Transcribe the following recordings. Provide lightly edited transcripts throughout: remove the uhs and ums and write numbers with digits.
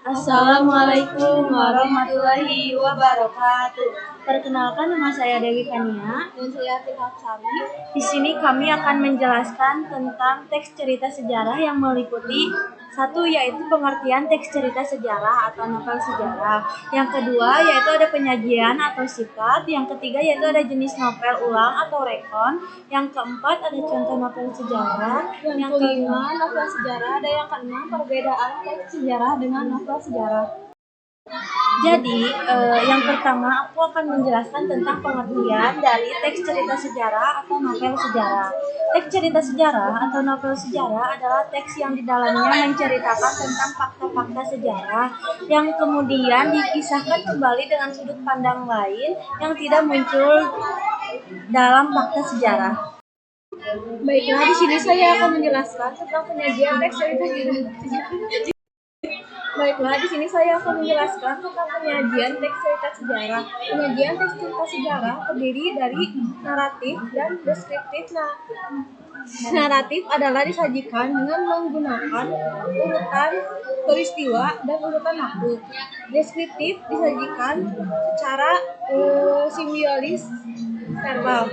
Assalamualaikum warahmatullahi wabarakatuh. Perkenalkan, nama saya Dewi Kania. Dan saya Tika Sari. Di sini kami akan menjelaskan tentang teks cerita sejarah yang meliputi satu, yaitu pengertian teks cerita sejarah atau novel sejarah. Yang kedua, yaitu ada penyajian atau sikat. Yang ketiga, yaitu ada jenis novel ulang atau rekon. Yang keempat, ada contoh novel sejarah. Yang kelima, novel sejarah. Dan yang keenam, perbedaan teks sejarah dengan novel sejarah. Jadi, yang pertama aku akan menjelaskan tentang pengertian dari teks cerita sejarah atau novel sejarah. Teks cerita sejarah atau novel sejarah adalah teks yang di dalamnya menceritakan tentang fakta-fakta sejarah yang kemudian dikisahkan kembali dengan sudut pandang lain yang tidak muncul dalam fakta sejarah. Baiklah, di sini saya akan menjelaskan tentang penyajian teks cerita sejarah. Baiklah, di sini saya akan menjelaskan tentang penyajian teks cerita sejarah. Penyajian teks cerita sejarah terdiri dari naratif dan deskriptif. Naratif adalah disajikan dengan menggunakan urutan peristiwa dan urutan waktu. Deskriptif disajikan secara simbiolis verbal.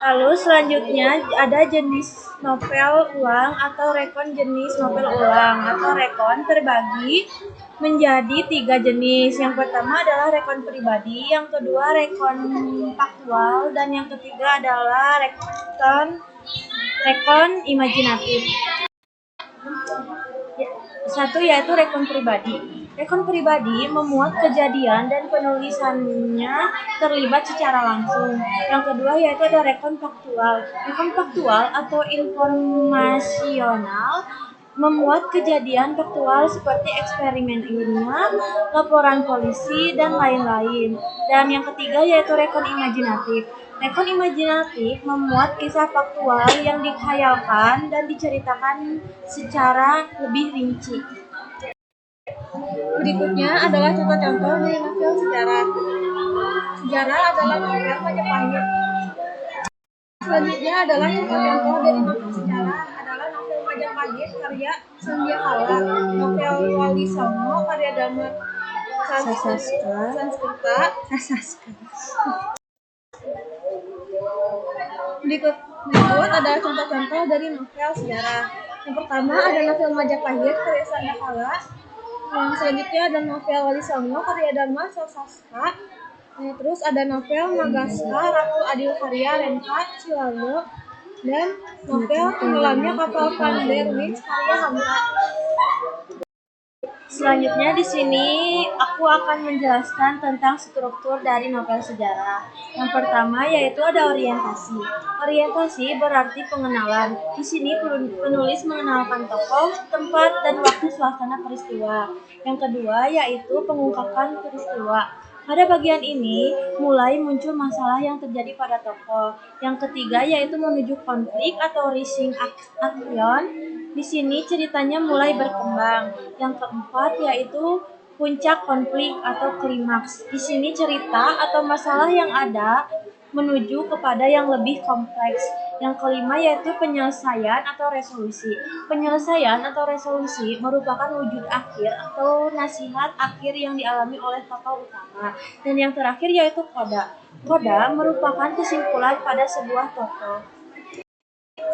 Lalu selanjutnya ada jenis novel ulang atau rekon. Jenis novel ulang atau rekon terbagi menjadi 3 jenis. Yang pertama adalah rekon pribadi, yang kedua rekon faktual, dan yang ketiga adalah rekon imajinatif. Satu, yaitu rekon pribadi. Rekon pribadi memuat kejadian dan penulisannya terlibat secara langsung. Yang kedua yaitu ada rekon faktual. Rekon faktual atau informasional memuat kejadian faktual seperti eksperimen ilmiah, laporan polisi, dan lain-lain. Dan yang ketiga yaitu rekon imajinatif. Rekon imajinatif memuat kisah faktual yang dikhayalkan dan diceritakan secara lebih rinci. Berikutnya adalah contoh-contoh dari novel sejarah. Sejarah adalah novel Majapahit. Selanjutnya adalah contoh-contoh dari novel sejarah adalah novel Majapahit karya Sandiakala, novel Wali Songo karya Damar Sanskerta. Berikut adalah contoh-contoh dari novel sejarah. Yang pertama ada novel Majapahit karya Sandiakala. Yang selanjutnya ada novel Wali Songo karya Damar Sanskerta. Terus ada novel Magaska Ratu Adil karya Renka Cilago, dan novel Tenggelamnya Kapal Van der Wijk karya Hamka. Selanjutnya di sini aku akan menjelaskan tentang struktur dari novel sejarah. Yang pertama yaitu ada orientasi. Orientasi berarti pengenalan. Di sini penulis mengenalkan tokoh, tempat, dan waktu suasana peristiwa. Yang kedua yaitu pengungkapan peristiwa. Pada bagian ini mulai muncul masalah yang terjadi pada tokoh. Yang ketiga yaitu menuju konflik atau rising action. Di sini ceritanya mulai berkembang. Yang keempat yaitu puncak konflik atau klimaks. Di sini cerita atau masalah yang ada menuju kepada yang lebih kompleks. Yang kelima yaitu penyelesaian atau resolusi. Penyelesaian atau resolusi merupakan wujud akhir atau nasihat akhir yang dialami oleh tokoh utama. Dan yang terakhir yaitu koda. Koda merupakan kesimpulan pada sebuah tokoh.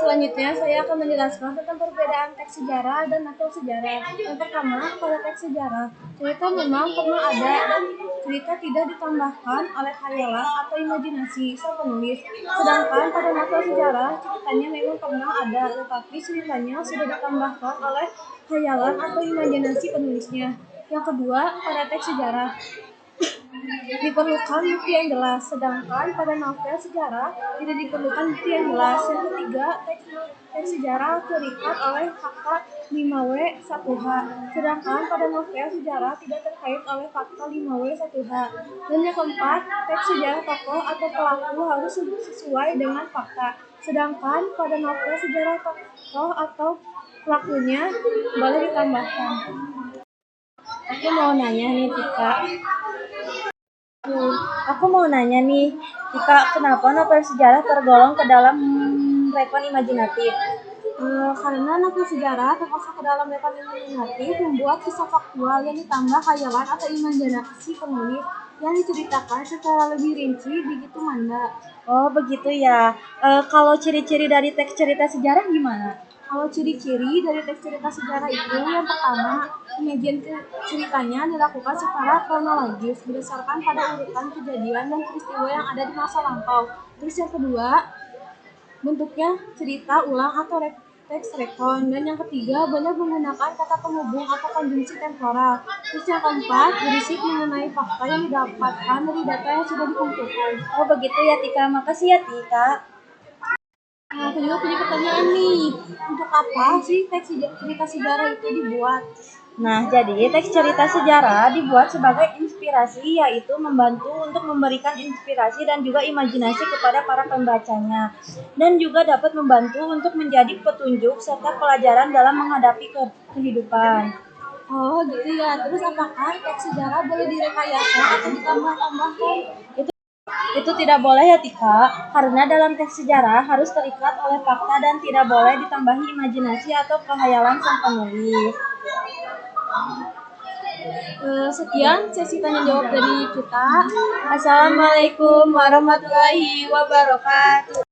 Selanjutnya saya akan menjelaskan tentang perbedaan teks sejarah dan novel sejarah. Yang pertama, pada teks sejarah, cerita memang pernah ada dan cerita tidak ditambahkan oleh khayalan atau imajinasi sang penulis. Sedangkan pada novel sejarah, ceritanya memang pernah ada, tetapi ceritanya sudah ditambahkan oleh khayalan atau imajinasi penulisnya. Yang kedua, pada teks sejarah diperlukan bukti yang jelas, sedangkan pada novel sejarah tidak diperlukan bukti yang jelas. Yang ketiga, teks sejarah terikat oleh fakta 5W 1H, sedangkan pada novel sejarah tidak terkait oleh fakta 5W 1H. Dan yang keempat, teks sejarah tokoh atau pelaku harus sesuai dengan fakta, sedangkan pada novel sejarah tokoh atau pelakunya boleh ditambahkan. Aku mau nanya nih Tika, kenapa novel sejarah tergolong ke dalam rekon imajinatif? Karena novel sejarah termasuk ke dalam metode imajinatif membuat kisah faktual yang ditambah khayalan atau imajinasi penulis yang diceritakan secara lebih rinci begitu Manda. Oh, begitu ya. Kalau ciri-ciri dari teks cerita sejarah gimana? Kalau ciri-ciri dari teks cerita sejarah itu yang pertama, penyajian ceritanya dilakukan secara kronologis berdasarkan pada urutan kejadian dan peristiwa yang ada di masa lampau. Terus yang kedua, bentuknya cerita ulang atau teks rekon. Dan yang ketiga, banyak menggunakan kata penghubung atau konjungsi temporal. Terus yang keempat, berisi mengenai fakta yang didapatkan dari data yang sudah dikumpulkan. Oh, begitu ya Tika. Makasih ya Tika. Nah, aku juga punya pertanyaan nih. Untuk apa sih teks cerita sejarah itu dibuat? Nah, jadi teks cerita sejarah dibuat sebagai inspirasi, yaitu membantu untuk memberikan inspirasi dan juga imajinasi kepada para pembacanya. Dan juga dapat membantu untuk menjadi petunjuk serta pelajaran dalam menghadapi kehidupan. Oh, gitu ya. Terus apakah teks sejarah boleh direkayasa atau ditambah-tambahkan? Itu tidak boleh ya Tika, karena dalam teks sejarah harus terikat oleh fakta dan tidak boleh ditambahi imajinasi atau kehayalan sang penulis. Sekian sesi tanya jawab dari kita. Assalamualaikum warahmatullahi wabarakatuh.